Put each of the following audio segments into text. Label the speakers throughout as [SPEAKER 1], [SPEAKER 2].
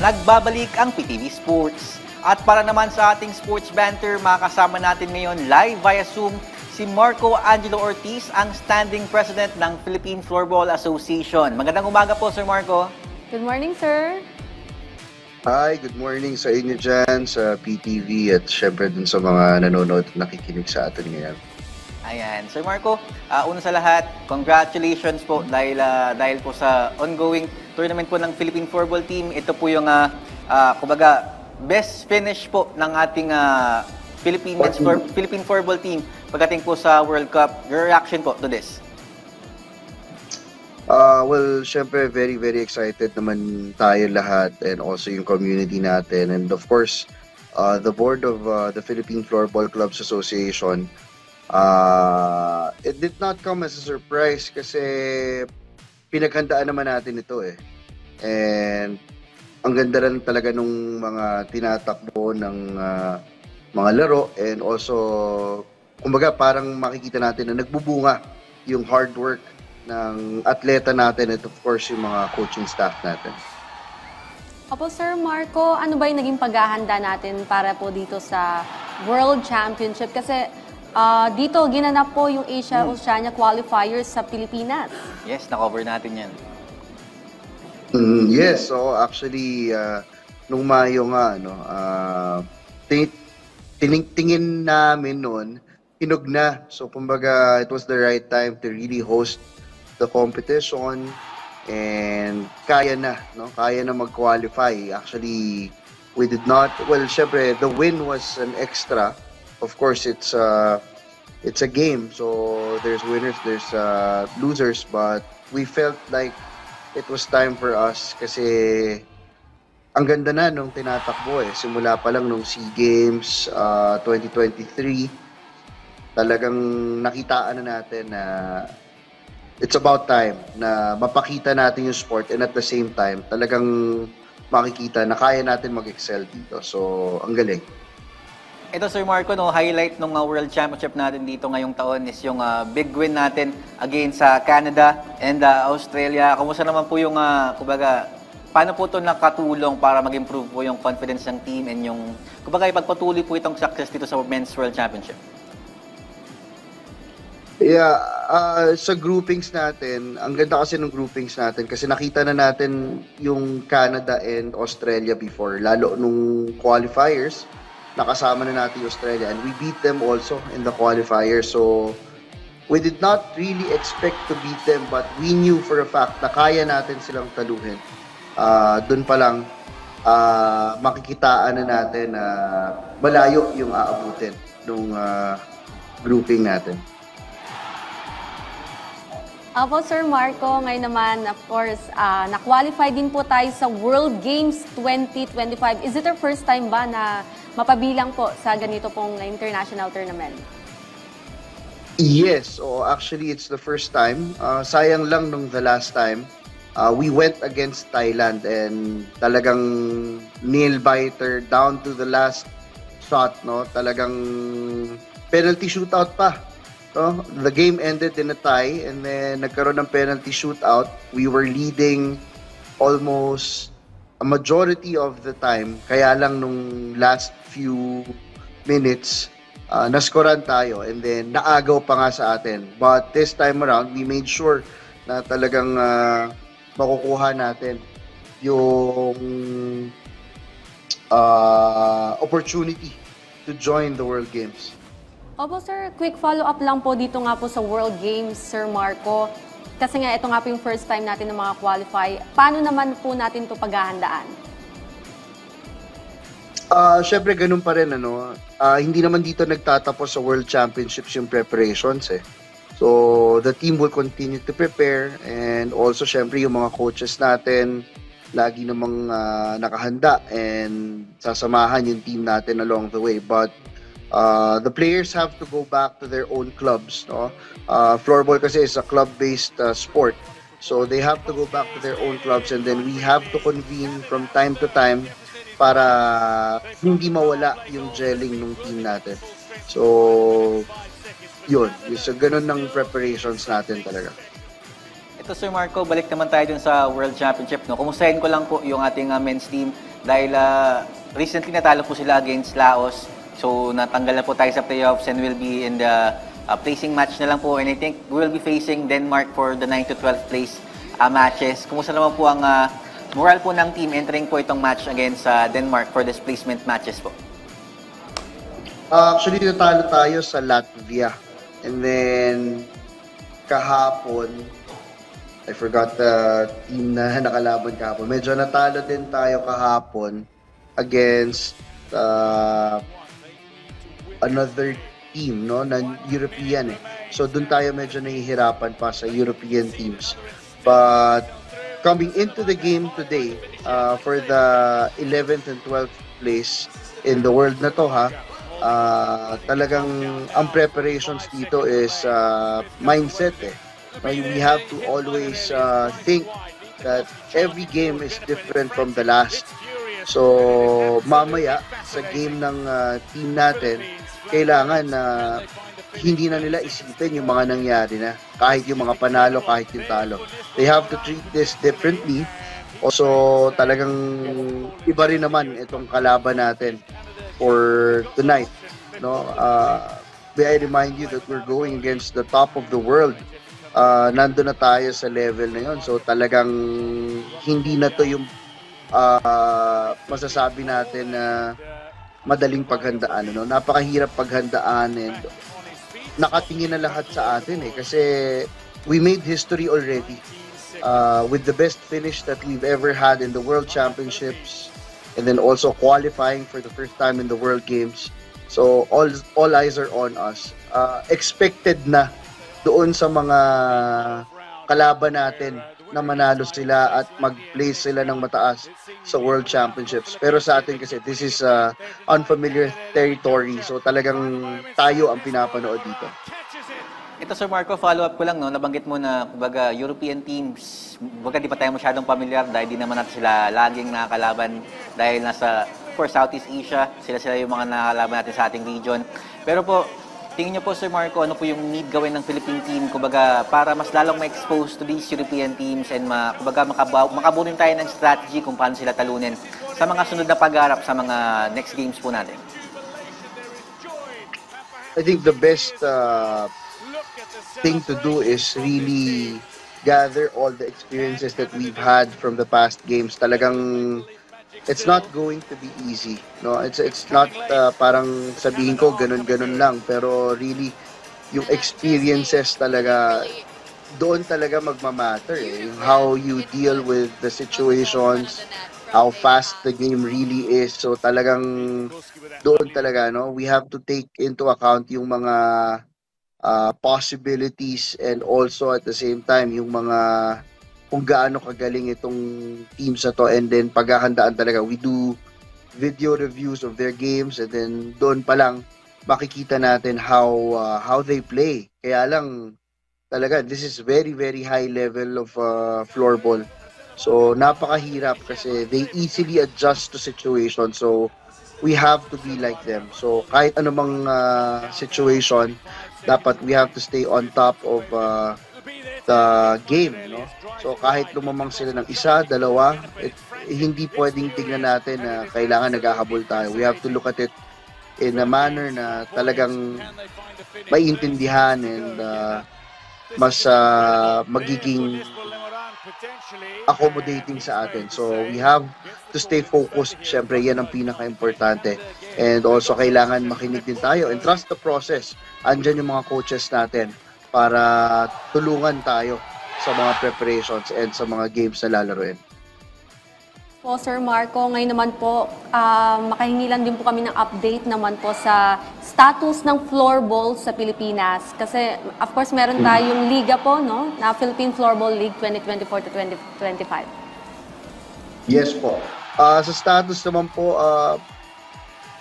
[SPEAKER 1] Nagbabalik ang PTV Sports. At para naman sa ating sports banter, makakasama natin ngayon live via Zoom si Marco Angelo Ortiz, ang standing president ng Philippine Floorball Association. Magandang umaga po, Sir Marco.
[SPEAKER 2] Good morning, sir.
[SPEAKER 3] Hi, good morning sa inyo dyan, sa PTV at syempre dun sa mga nanonood at nakikinig sa atin ngayon.
[SPEAKER 1] Ayan. Sir Marco, una sa lahat, congratulations po dahil po sa ongoing tournament po ng Philippine Floorball Team. Ito po yung, kumbaga, best finish po ng ating Philippine Floorball Team pagdating po sa World Cup. Your reaction po to this?
[SPEAKER 3] Well, syempre very, very excited naman tayo lahat and also yung community natin. And of course, the board of the Philippine Floorball Clubs Association, it did not come as a surprise kasi pinaghandaan naman natin ito eh. And ang ganda rin talaga nung mga tinatakbo ng mga laro and also, kumbaga parang makikita natin na nagbubunga yung hard work ng atleta natin at of course yung mga coaching staff natin.
[SPEAKER 2] Opo, Sir Marco, ano ba yung naging paghahanda natin para po dito sa World Championship? Kasi dito, ginanap po yung Asia-Oceania qualifiers sa Pilipinas.
[SPEAKER 1] Yes, na-cover natin yan.
[SPEAKER 3] Yes, so actually, nung Mayo nga, tingin namin noon, hinog na. So kumbaga, it was the right time to really host the competition and kaya na mag-qualify. Actually, we did not, well, syempre, the win was an extra. Of course, it's a game, so there's winners, there's losers, but we felt like it was time for us kasi ang ganda na nung tinatakbo eh. Simula pa lang nung SEA Games 2023, talagang nakitaan na natin na it's about time na mapakita natin yung sport and at the same time, talagang makikita na kaya natin mag-excel dito. So, ang galing.
[SPEAKER 1] Ito, Sir Marco, highlight ng World Championship natin dito ngayong taon is yung big win natin against sa Canada and Australia. Kumusta naman po yung, kumbaga, paano po ito nakatulong para mag-improve po yung confidence ng team and yung, kumbaga, ipagpatuloy po itong success dito sa Men's World Championship?
[SPEAKER 3] Yeah, sa groupings natin, ang ganda kasi ng groupings natin kasi nakita na natin yung Canada and Australia before, lalo nung qualifiers, nakasama na natin yung Australia and we beat them also in the qualifiers. So, we did not really expect to beat them but we knew for a fact na kaya natin silang taluhin. Doon pa lang, makikitaan na natin na malayo yung aabutin nung grouping natin.
[SPEAKER 2] Opo, Sir Marco, ngayon naman, of course, na-qualify din po tayo sa World Games 2025. Is it our first time ba na mapabilang po sa ganito pong international tournament?
[SPEAKER 3] Yes, actually it's the first time. Sayang lang nung the last time, we went against Thailand and talagang nail-biter down to the last shot, no? Talagang penalty shootout pa. No? The game ended in a tie and then nagkaroon ng penalty shootout. We were leading almost a majority of the time. Kaya lang nung last few minutes, naskoran tayo and then naagaw pa nga sa atin. But this time around, we made sure na talagang makukuha natin yung opportunity to join the World Games.
[SPEAKER 2] Opo, sir, quick follow-up lang po dito nga po sa World Games, Sir Marco. Kasi nga ito nga po yung first time natin na mga qualify. Paano naman po natin ito paghahandaan?
[SPEAKER 3] Syempre, ganun pa rin. Hindi naman dito nagtatapos sa World Championships yung preparations eh. So, the team will continue to prepare and also, syempre, yung mga coaches natin lagi namang nakahanda and sasamahan yung team natin along the way. But the players have to go back to their own clubs. No? Floorball kasi is a club-based sport. So they have to go back to their own clubs and then we have to convene from time to time para hindi mawala yung gelling ng team natin. So, yun. So, ganun ng preparations natin talaga.
[SPEAKER 1] Ito, Sir Marco, balik naman tayo dun sa World Championship. No? Kumustahin ko lang po yung ating men's team. dahil recently natalo po sila against Laos. So natanggal na po tayo sa playoffs and will be in the placing match na lang po. And I think we will be facing Denmark for the 9 to 12 place matches. Kumusta naman po ang moral po ng team entering po itong match against Denmark for displacement matches po?
[SPEAKER 3] Actually, natalo tayo sa Latvia. And then, kahapon, I forgot the team na nakalaban kahapon. Medyo natalo din tayo kahapon against another team, no, na European eh. So, dun tayo medyo nahihirapan pa sa European teams. But, coming into the game today, for the 11th and 12th place in the world na to, talagang ang preparations dito is mindset eh. We have to always think that every game is different from the last. So mamaya sa game ng team natin, kailangan na hindi na nila isipin yung mga nangyari na, kahit yung mga panalo, kahit yung talo. They have to treat this differently. Also talagang iba rin naman itong kalaban natin for tonight, no? May I remind you that we're going against the top of the world. Nando na tayo sa level na yon. So talagang hindi na to yung masasabi natin na madaling paghandaan, no? Napakahirap paghandaan and nakatingin na lahat sa atin eh, kasi we made history already with the best finish that we've ever had in the World Championships. And then also qualifying for the first time in the World Games. So all eyes are on us. Expected na doon sa mga kalaban natin na manalo sila at mag-place sila ng mataas sa World Championships. Pero sa atin kasi this is unfamiliar territory. So talagang tayo ang pinapanood dito.
[SPEAKER 1] Ito Sir Marco, follow-up ko lang, no? Nabanggit mo na, kumbaga, European teams, kumbaga di pa tayo masyadong familiar dahil di naman natin sila laging nakakalaban dahil nasa, for Southeast Asia, sila yung mga nakakalaban natin sa ating region. Pero po, tingin niyo po Sir Marco, ano po yung need gawin ng Philippine team, kumbaga, para mas lalong ma-expose to these European teams and kumbaga, makabunin tayo ng strategy kung paano sila talunin sa mga sunod na pag-aarap sa mga next games po natin?
[SPEAKER 3] I think the best thing to do is really gather all the experiences that we've had from the past games. Talagang it's not going to be easy, no? It's not parang sabihin ko ganun lang, pero really yung experiences talaga doon talaga magma-matter eh. How you deal with the situations, how fast the game really is. So talagang doon talaga, no? We have to take into account yung mga possibilities and also at the same time yung mga kung gaano kagaling itong teams na to, and then paghahandaan talaga. We do video reviews of their games and then doon pa lang makikita natin how they play. Kaya lang talaga this is very very high level of floorball. So napakahirap kasi they easily adjust to situations. So we have to be like them. So kahit anumang situation, dapat we have to stay on top of the game, no? So kahit lumamang sila ng isa, dalawa, hindi pwedeng tingnan natin na kailangan naghahabol tayo. We have to look at it in a manner na talagang maiintindihan and mas magiging accommodating sa atin. So we have to stay focused. Syempre, yan ang pinaka-importante. And also, kailangan makinig din tayo and trust the process. Andyan yung mga coaches natin para tulungan tayo sa mga preparations and sa mga games na lalaroin.
[SPEAKER 2] Po, Sir Marco, ngayon naman po, makahingi lang din po kami ng update naman po sa status ng floorball sa Pilipinas. Kasi, of course, meron tayong liga po, no? Na Philippine Floorball League 2024 to 2025.
[SPEAKER 3] Yes po. Sa status naman po,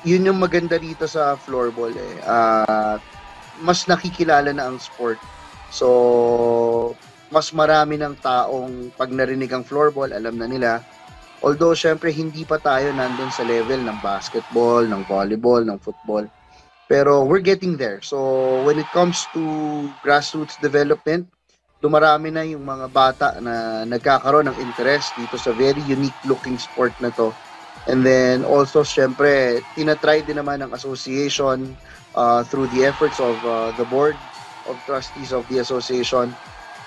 [SPEAKER 3] yun yung maganda dito sa floorball eh. Mas nakikilala na ang sport. So, mas marami ng taong pag narinig ang floorball, alam na nila. Although, syempre, hindi pa tayo nandun sa level ng basketball, ng volleyball, ng football. Pero we're getting there. So, when it comes to grassroots development, dumarami na yung mga bata na nagkakaroon ng interest dito sa very unique looking sport na to. And then also, syempre, tinatry din naman ng association through the efforts of the board of trustees of the association.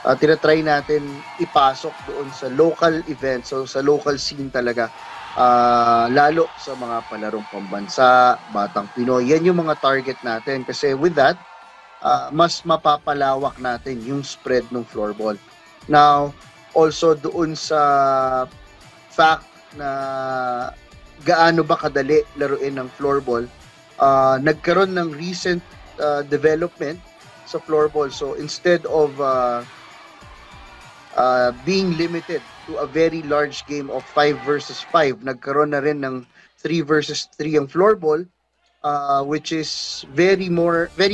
[SPEAKER 3] Tinatry natin ipasok doon sa local events, so sa local scene talaga. Lalo sa mga palarong pambansa, Batang Pinoy. Yan yung mga target natin kasi with that, mas mapapalawak natin yung spread ng floorball. Now, also doon sa fact na gaano ba kadali laruin ng floorball, nagkaroon ng recent development sa floorball. So instead of being limited to a very large game of 5 versus 5, nagkaroon na rin ng 3 versus 3 ang floorball, which is very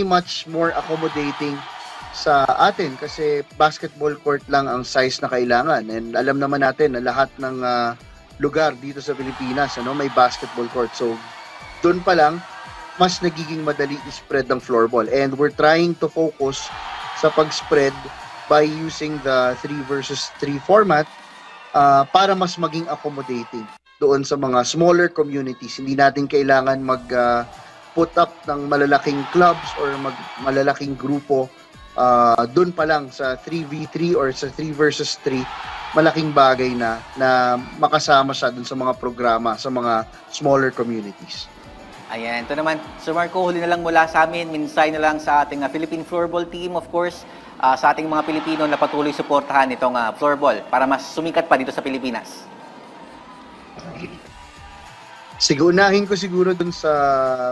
[SPEAKER 3] much more accommodating sa atin kasi basketball court lang ang size na kailangan, and alam naman natin na lahat ng lugar dito sa Pilipinas may basketball court. So doon pa lang mas nagiging madali i-spread ng floorball, and we're trying to focus sa pag-spread by using the 3 versus 3 format para mas maging accommodating doon sa mga smaller communities. Hindi natin kailangan put up ng malalaking clubs or malalaking grupo. Doon pa lang sa 3v3 or sa 3 versus 3, malaking bagay na makasama siya doon sa mga programa sa mga smaller communities.
[SPEAKER 1] Ayan, ito naman. So Marco, huli na lang mula sa amin, minsay na lang sa ating Philippine Floorball team, of course, sa ating mga Pilipino na patuloy suportahan itong floorball para mas sumikat pa dito sa Pilipinas.
[SPEAKER 3] Unahin ko siguro dun sa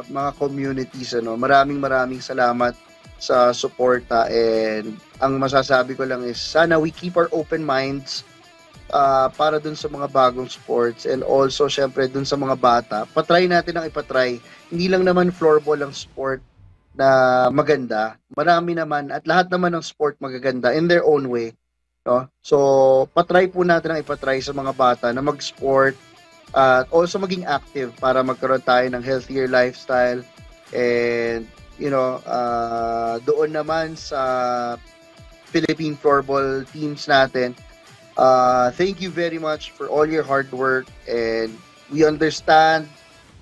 [SPEAKER 3] mga communities. Maraming salamat sa suporta, and ang masasabi ko lang is sana we keep our open minds para dun sa mga bagong sports, and also syempre dun sa mga bata. Patry natin ang ipatry. Hindi lang naman floorball ang sport na maganda. Marami naman at lahat naman ng sport magaganda in their own way. No? So patry po natin ang ipatry sa mga bata na mag-sport at also maging active para magkaroon tayo ng healthier lifestyle. And doon naman sa Philippine floorball teams natin, thank you very much for all your hard work, and we understand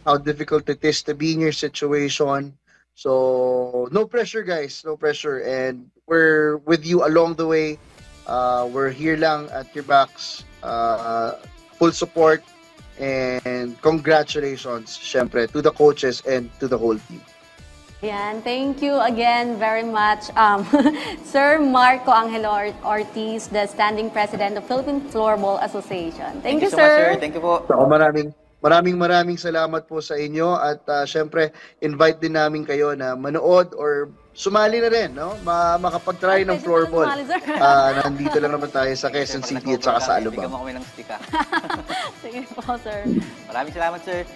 [SPEAKER 3] how difficult it is to be in your situation. So no pressure, guys, no pressure, and we're with you along the way. We're here lang at your backs, full support, and congratulations syempre to the coaches and to the whole team.
[SPEAKER 2] Yan, thank you again very much, Sir Marco Angelo Ortiz, the Standing President of Philippine Floorball Association. Thank you,
[SPEAKER 1] so much,
[SPEAKER 2] sir.
[SPEAKER 1] sir. Thank you po.
[SPEAKER 3] So, maraming salamat po sa inyo, at syempre invite din namin kayo na manood or sumali na rin, makapag-try ng floorball. Nandito lang naman tayo sa Quezon City at saka sa Alabang.
[SPEAKER 1] Bigyan mo kami ng stick.
[SPEAKER 2] Sige po, sir.
[SPEAKER 1] Maraming salamat, sir.